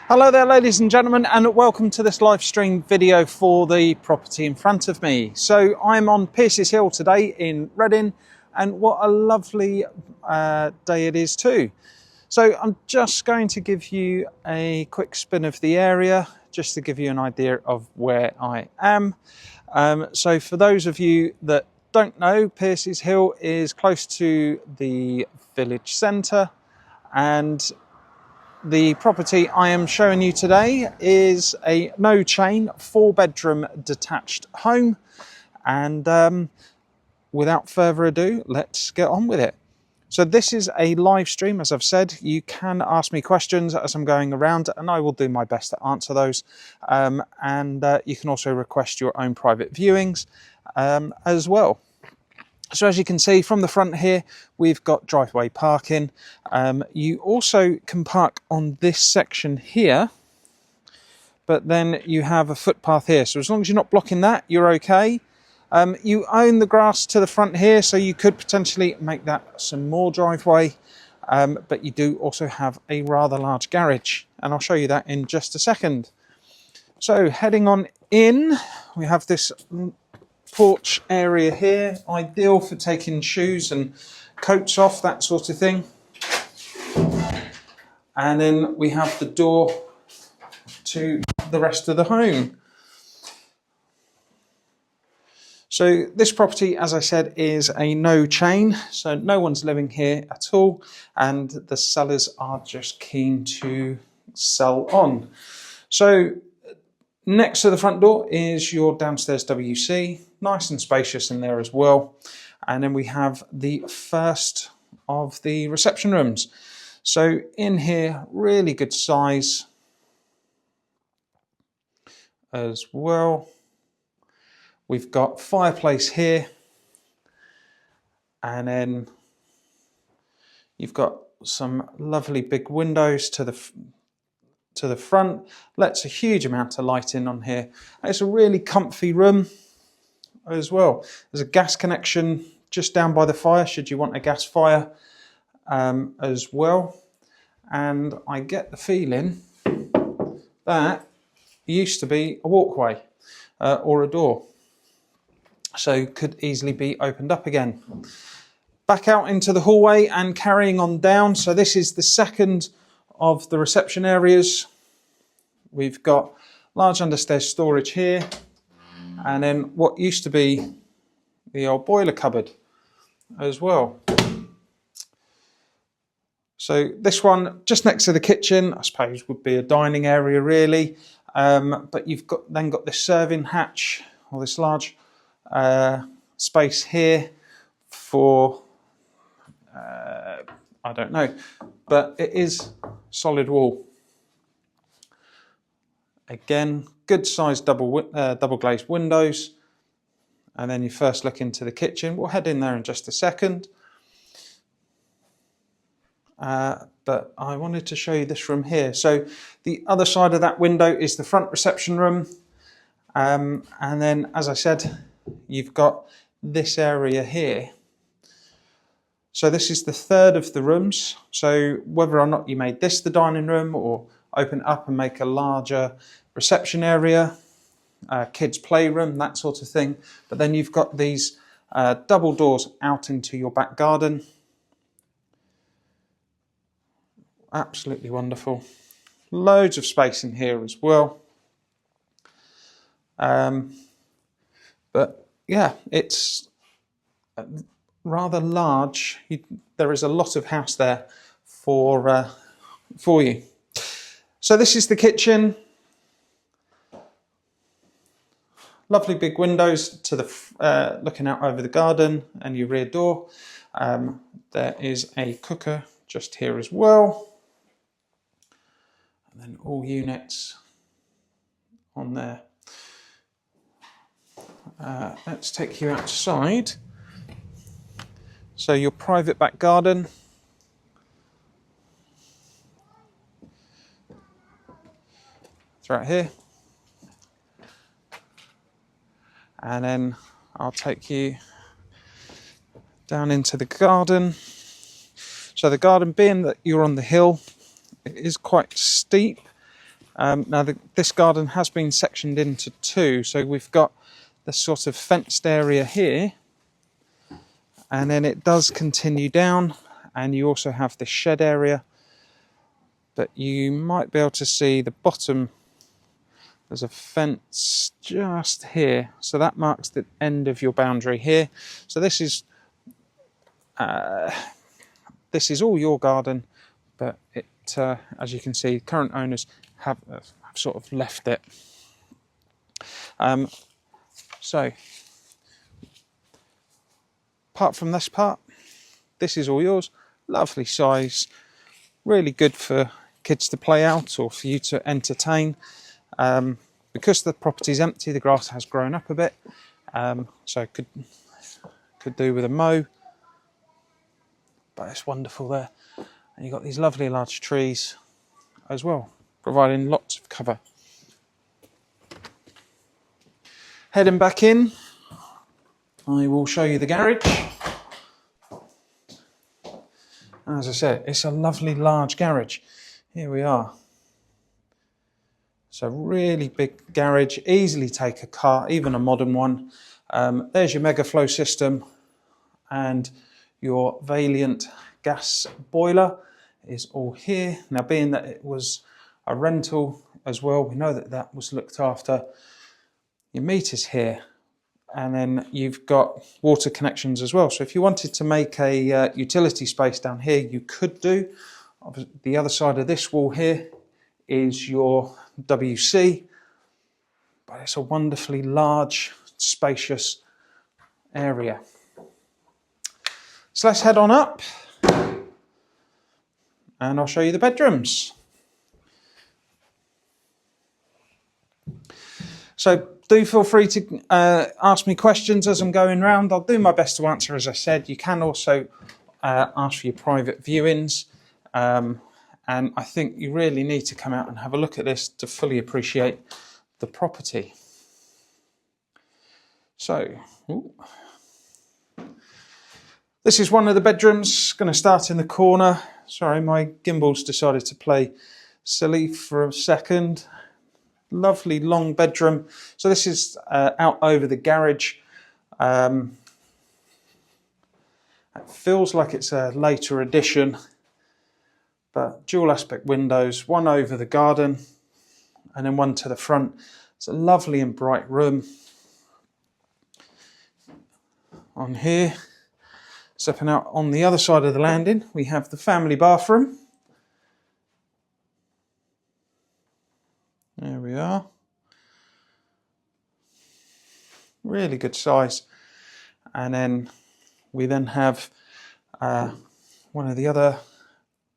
Hello there ladies and gentlemen, and welcome to this live stream video for the property in front of me. So I'm on Pierce's Hill today in Reading, and what a lovely day it is too. So I'm just going to give you a quick spin of the area just to give you an idea of where I am. So for those of you that don't know, Pierce's Hill is close to the village centre, and the property I am showing you today is a no chain 4-bedroom detached home, and without further ado, let's get on with it. So this is a live stream, as I've said. You can ask me questions as I'm going around and I will do my best to answer those, and you can also request your own private viewings as well. So as you can see from the front here, we've got driveway parking. You also can park on this section here, but then you have a footpath here. So as long as you're not blocking that, you're okay. You own the grass to the front here, so you could potentially make that some more driveway. But you do also have a rather large garage, and I'll show you that in just a second. So heading on in, we have this porch area here, ideal for taking shoes and coats off, that sort of thing. And then we have the door to the rest of the home. So this property, as I said, is a no chain, so no one's living here at all, and the sellers are just keen to sell on. So next to the front door is your downstairs WC, nice and spacious in there as well. And then we have the first of the reception rooms. So in here, really good size as well. We've got fireplace here, and then you've got some lovely big windows to the front. Lets a huge amount of light in on here. It's a really comfy room as well. There's a gas connection just down by the fire should you want a gas fire as well. And I get the feeling that used to be a walkway or a door, so could easily be opened up again. Back out into the hallway and carrying on down. So this is the second of the reception areas. We've got large understairs storage here, and then what used to be the old boiler cupboard as well. So this one just next to the kitchen, I suppose, would be a dining area really, but you've got this serving hatch, or this large space here for I don't know, but it is solid wall. Again, good sized double glazed windows. And then you first look into the kitchen. We'll head in there in just a second. But I wanted to show you this room here. So the other side of that window is the front reception room. And then, as I said, you've got this area here. So this is the third of the rooms. So whether or not you made this the dining room or open it up and make a larger reception area, kids playroom, that sort of thing. But then you've got these double doors out into your back garden. Absolutely wonderful. Loads of space in here as well. But yeah, it's rather large. There is a lot of house there for you. So this is the kitchen. Lovely big windows to the looking out over the garden and your rear door. There is a cooker just here as well, and then all units on there. Let's take you outside. So your private back garden. It's right here. And then I'll take you down into the garden. So the garden, being that you're on the hill, it is quite steep, Now this garden has been sectioned into two, so we've got the sort of fenced area here, and then it does continue down, and you also have the shed area, but you might be able to see the bottom. There's a fence just here, so that marks the end of your boundary here. So this is all your garden, but it, as you can see, current owners have sort of left it. So, apart from this part, this is all yours. Lovely size, really good for kids to play out or for you to entertain. Because the property's empty, the grass has grown up a bit, so it could do with a mow, but it's wonderful there. And you've got these lovely large trees as well, providing lots of cover. Heading back in, I will show you the garage. As I said, it's a lovely large garage. Here we are. So really big garage, easily take a car, even a modern one. There's your mega flow system, and your Valiant gas boiler is all here. Now, being that it was a rental as well, we know that that was looked after. Your meter's here, and then you've got water connections as well. So if you wanted to make a utility space down here, you could do. The other side of this wall here is your WC, but it's a wonderfully large, spacious area. So let's head on up and I'll show you the bedrooms. So do feel free to ask me questions as I'm going round. I'll do my best to answer, as I said. You can also ask for your private viewings. And I think you really need to come out and have a look at this to fully appreciate the property. So, this is one of the bedrooms. Going to start in the corner. Sorry, my gimbal's decided to play silly for a second. Lovely long bedroom. So this is out over the garage. It feels like it's a later addition, but dual aspect windows, one over the garden and then one to the front. It's a lovely and bright room. On here, stepping out on the other side of the landing, we have the family bathroom. There we are. Really good size. And then we then have one of the other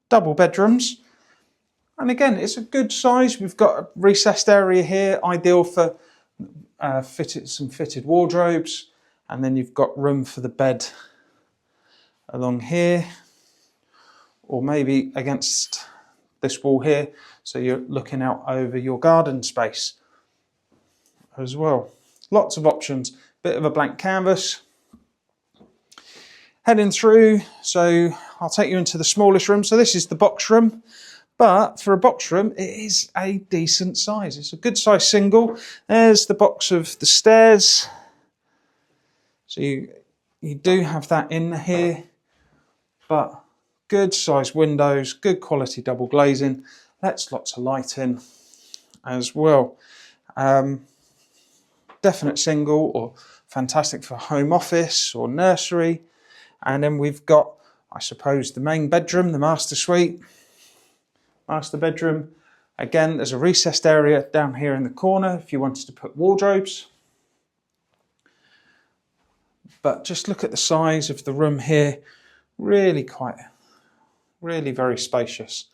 double bedrooms, and again it's a good size. We've got a recessed area here, ideal for some fitted wardrobes, and then you've got room for the bed along here, or maybe against this wall here, so you're looking out over your garden space as well. Lots of options, bit of a blank canvas. Heading through, so I'll take you into the smallest room. So this is the box room, but for a box room, it is a decent size. It's a good size single. There's the box of the stairs. So you do have that in here, but good size windows, good quality double glazing. Lets lots of light in as well. Definite single, or fantastic for home office or nursery. And then we've got, I suppose, the main bedroom, the master suite, master bedroom. Again, there's a recessed area down here in the corner if you wanted to put wardrobes. But just look at the size of the room here. Really very spacious.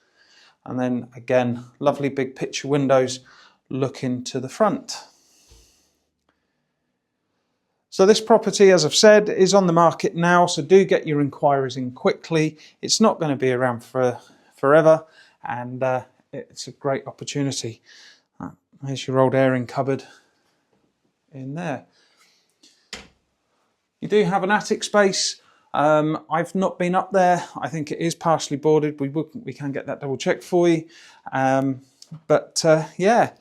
And then again, lovely big picture windows looking to the front. So this property, as I've said, is on the market now, so do get your inquiries in quickly. It's not going to be around for forever, and it's a great opportunity. There's your old airing cupboard in there. You do have an attic space. I've not been up there. I think it is partially boarded. We can get that double checked for you. But yeah,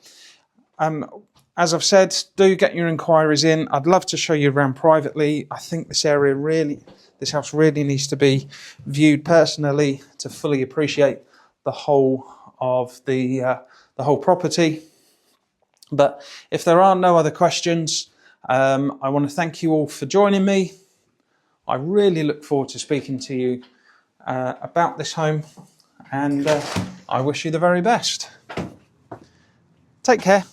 as I've said, do get your inquiries in. I'd love to show you around privately. I think this house really needs to be viewed personally to fully appreciate the whole of the whole property. But if there are no other questions, I want to thank you all for joining me. I really look forward to speaking to you about this home, and I wish you the very best. Take care.